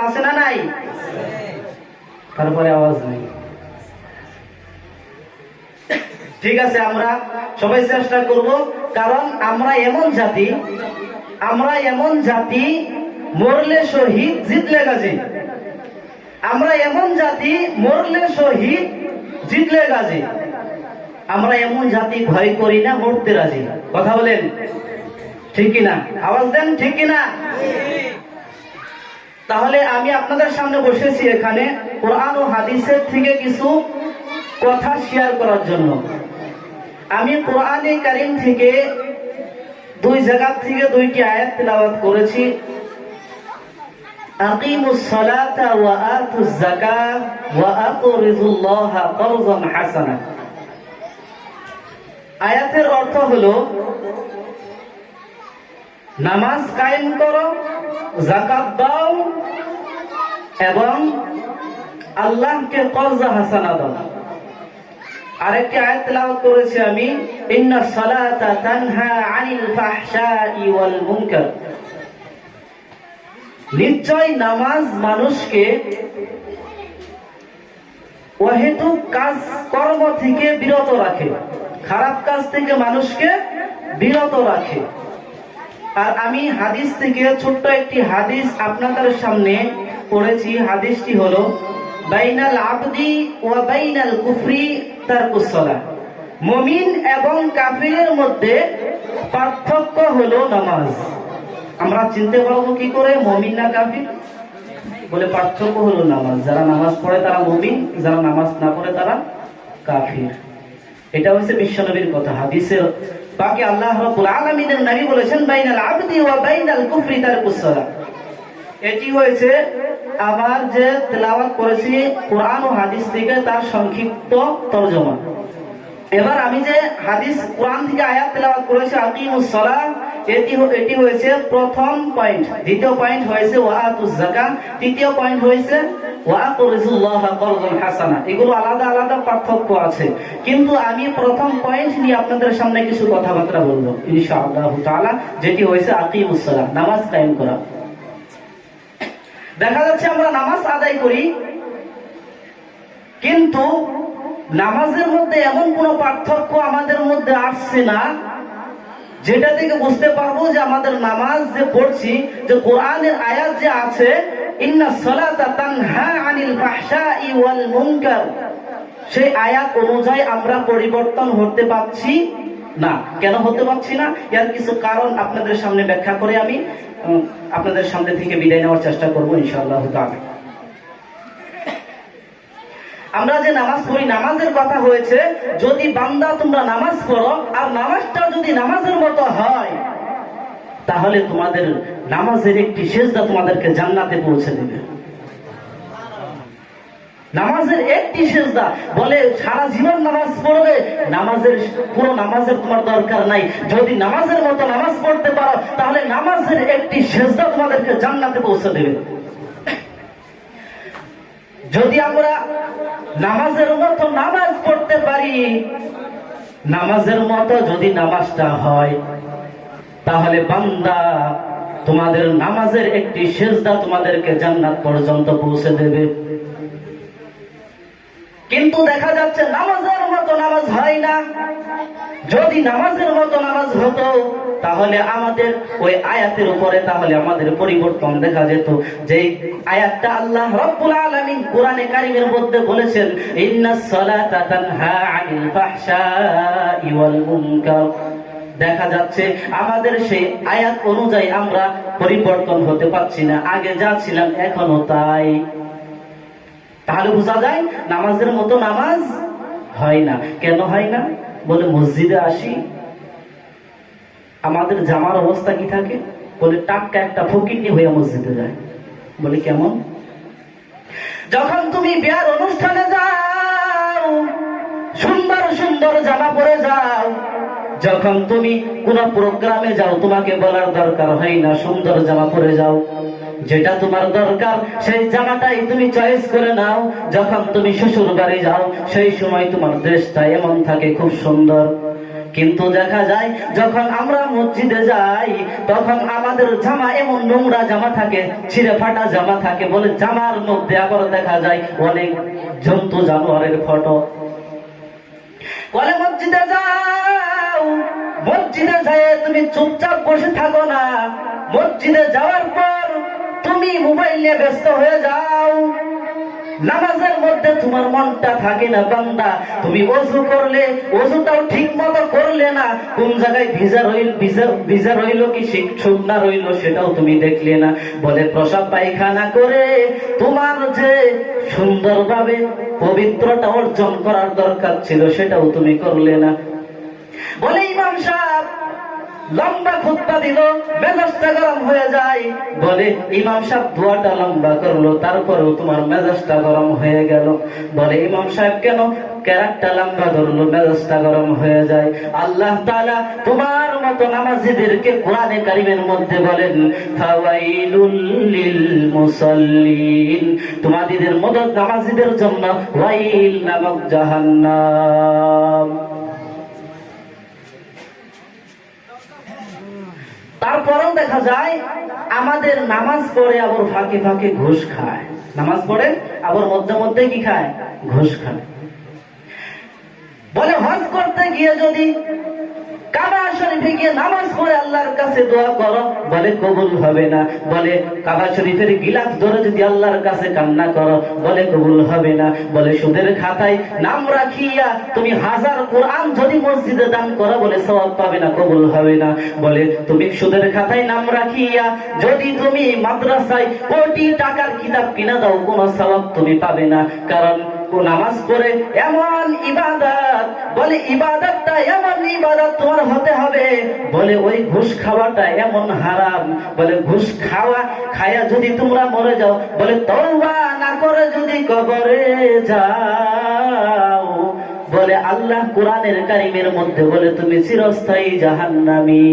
আছে না নাই? তারপরে আওয়াজ নাই। ঠিক আছে, আমরা সবাই চেষ্টা করব, কারণ আমরা এমন জাতি মরলে শহীদ, জিতলে গাজী। আমরা এমন জাতি মরলে শহীদ, জিতলে গাজী। আমরা এমন জাতি ভয় করি না, মরতে রাজি। কথা বলেন ঠিক কিনা? আওয়াজ দেন ঠিক কিনা? তাহলে আমি আপনাদের সামনে বসেছি এখানে কোরআন ও হাদিসের থেকে কিছু কথা শেয়ার করার জন্য। আমি কোরআনে কারীম থেকে দুই জায়গা থেকে দুইটি আয়াত তেলাওয়াত করেছি। আকিমুস সালাতা ওয়া আতুজ যাকাত ওয়া আকরিজুল্লাহা কারযান হাসানা। আয়াতের অর্থ হলো নামাজ কায়েম করো, যাকাত দাও এবং আল্লাহকে কর্জ হাসানা দাও। আরেকটি আয়াত তেলাওয়াত করেছি আমি, ইন্নাস সালাতা তানহা আনিল ফাহশাই ওয়াল মুনকার। নিশ্চয় নামাজ মানুষকে অহেতুক কাজ কর্ম থেকে বিরত রাখে, খারাপ কাজ থেকে মানুষকে বিরত রাখে। আর আমি হাদিস থেকে ছোট্ট একটি হাদিস আপনাদের সামনে পড়েছি। হাদিসটি হলো, বাইনাল আবদি ওয়া বাইনাল কুফরি তারকুস সালাহ। মুমিন এবং কাফিরের মধ্যে পার্থক্য হলো নামাজ। আমরা চিনতে পারবো কি করে মুমিন না কাফির? বলে পার্থক্য হলো নামাজ। যারা নামাজ পড়ে তারা মুমিন, যারা নামাজ না পড়ে তারা কাফির। এটা হচ্ছে বিশ্বনবীর কথা। হাদিসের বাকি আল্লাহ রাব্বুল আলামিনের নবী বলেছেন, বাইনাল আবদি ওয়া বাইনাল কুফরি তারকুস সালাহ। এটি হয়েছে আবার যে তেলাওয়াত করেছি কোরআন ও হাদিস থেকে, তার সংক্ষিপ্ত তরজমা। এবার আমি যে হাদিস কোরআন থেকে আয়াত তেলাওয়াত করেছি আকিমুস সালাহ, এটি হয়েছে প্রথম পয়েন্ট। দ্বিতীয় পয়েন্ট হয়েছে ওয়া আতুজ যাকাত। তৃতীয় পয়েন্ট হয়েছে ওয়া আকরিজুল্লাহা কারযান হাসানা। এগুলো আলাদা আলাদা পার্থক্য আছে, কিন্তু আমি প্রথম পয়েন্ট নিয়ে আপনাদের সামনে কিছু কথাবার্তা বলবো ইনশাআল্লাহ তাআলা, যেটি হয়েছে আকিমুস সালাহ, নামাজ কায়েম করা। দেখা যাচ্ছে আমরা নামাজ আদায় করি, কিন্তু নামাজের মধ্যে এমন কোন পার্থক্য আমাদের মধ্যে আসছে না যেটা থেকে বুঝতে পারবো যে আমাদের নামাজ যে পড়ছি, যে কোরআনের আয়াত যে আছে, ইন্নাস সালাতা তানহা আনিল ফাহশাই ওয়াল মুনকার, সেই আয়াত অনুযায়ী আমরা পরিবর্তন হতে পারছি না। কেন হতে পারছি না? এর কিছু কারণ আপনাদের সামনে ব্যাখ্যা করে আমি আপনাদের সামনে থেকে বিদায় নেওয়ার চেষ্টা করবো ইনশাআল্লাহ তাআলা। আমরা যে নামাজ পড়ি, নামাজের কথা হয়েছে, যদি বান্দা তোমরা নামাজ পড়ো আর নামাজটা যদি নামাজের মতো হয়, তাহলে তোমাদের নামাজের একটি সেজদা তোমাদেরকে জান্নাতে পৌঁছে দেবে। নামাজের একটি সেজদা, বলে সারা জীবন নামাজ পড়বে, পুরো নামাজের তোমার দরকার নাই। যদি নামাজের মতো নামাজ পড়তে পারো, তাহলে নামাজের একটি সেজদা তোমাদেরকে জান্নাতে পৌঁছে দেবে। যদি আমরা নামাজের মতো নামাজ পড়তে পারি, নামাজের মতো যদি নামাজটা হয়, তাহলে বান্দা তোমাদের নামাজের একটি সেজদা তোমাদেরকে জান্নাত পর্যন্ত পৌঁছে দেবে। কিন্তু দেখা যাচ্ছে নামাজের মতো নামাজ হয় না। যদি নামাজের মতো নামাজ হতো, তাহলে আমাদের ওই আয়াতের উপরে তাহলে আমাদের পরিবর্তন দেখা যেত। যে আয়াতটা আল্লাহ রাব্বুল আলামিন কোরআনে কারীমের মধ্যে বলেছেন, ইন্নাস সালাতা তানহা আনিল ফাহশাই ওয়াল মুনকার, দেখা যাচ্ছে আমাদের সেই আয়াত অনুযায়ী আমরা পরিবর্তন হতে পারছি না। আগে যা ছিলাম এখনো তাই। তাহলে বোঝা যায় নামাজের মতো নামাজ হয় না। কেন হয় না? বলে মসজিদে আসি, আমাদের জামার অবস্থা কি থাকে? বলে টাটকা একটা ফকিন্নি হয়ে মসজিদে যায়। বলে কেমন? যখন তুমি বিয়ার অনুষ্ঠানে যাও, সুন্দর সুন্দর জামা পরে যাও। যখন তুমি কোন প্রোগ্রামে যাও, তোমাকে বলার দরকার হয় না সুন্দর জামা পরে যাও। যেটা তোমার দরকার সেই জামাটাই তুমি চয়েস করে নাও। যখন তুমি শ্বশুর বাড়ি যাও, সেই সময় তোমার ড্রেসটা এমন থাকে খুব সুন্দর। কিন্তু দেখা যায় যখন আমরা মসজিদে যাই তখন আমাদের জামা এমন নোংরা জামা থাকে, ছিঁড়ে ফাটা জামা থাকে, বলে জামার মধ্যে আবার দেখা যায় অনেক জন্তু জানোয়ারের ফটো। বলে মসজিদে যাও, মসজিদে যায় তুমি চুপচাপ বসে থাকো না, মসজিদে যাওয়ার পর তুমি মোবাইল নিয়ে ব্যস্ত হয়ে যাও। নামাজের মধ্যে তোমার মনটা থাকে না বান্দা। তুমি ওযু করলে ওযুটাও ঠিক মতো করলে না, কোন জায়গায় ভিজা রইল কি শুকনা রইল সেটাও তুমি দেখলে না। বলে প্রসাব পায়খানা করে তোমার যে সুন্দরভাবে পবিত্রতা অর্জন করার দরকার ছিল সেটাও তুমি করলে না। বলে ইমাম সাহেব লম্বা খুতবা দিল, মেজাজটা গরম হয়ে যায়। বলে ইমাম সাহেব দোয়াটা লম্বা করলো, তারপরেও তোমার মেজাজটা গরম হয়ে গেল। বলে ইমাম সাহেব কেন ক্যারাকটা লম্বা ধরলো, মেজাজটা গরম হয়ে যায়। আল্লাহ তাআলা তোমার মতো নামাজীদেরকে কোরআনে কারীমের মধ্যে বলেন ফাওয়াইলুল লিল মুসাল্লিন, তোমাদের মতো নামাজীদের জন্য ওয়াইল নামক জাহান্নাম। তারপরেও দেখা যায় আমাদের নামাজ পড়ে আবার ফাঁকে ফাঁকে ঘুষ খায়, নামাজ পড়ে আবার মধ্যে মধ্যে কি খায়, ঘুষ খায়। বলে হজ করতে গিয়ে যদি কাবা শরীফে গিয়ে নামাজ পড়ে আল্লাহর কাছে দোয়া করো, বলে কবুল হবে না। বলে কাবা শরীফের গিলাফ ধরে যদি আল্লাহর কাছে কান্না করো, বলে কবুল হবে না। বলে সুদের খাতায় নাম রাখিয়া তুমি 1000 কোরআন যদি মসজিদে দান করো, বলে সওয়াব পাবে না, কবুল হবে না। বলে তুমি সুদের খাতায় নাম রাখিয়া যদি তুমি মাদ্রাসায় কোটি টাকার কিতাব কিনা দাও, কোনো সওয়াব তুমি পাবে না। কারণ নামাজ পড়ে এমন ইবাদত, বলে ইবাদতটা এমন ইবাদত তোমার হতে হবে, বলে ওই ঘুষ খাওয়াটা এমন হারাম। বলে ঘুষ খায়া যদি তোমরা মরে যাও, বলে তওবা না করে যদি কবরে যাও, বলে আল্লাহ কোরআনের কারীমের মধ্যে বলে তুমি চিরস্থায়ী জাহান্নামী।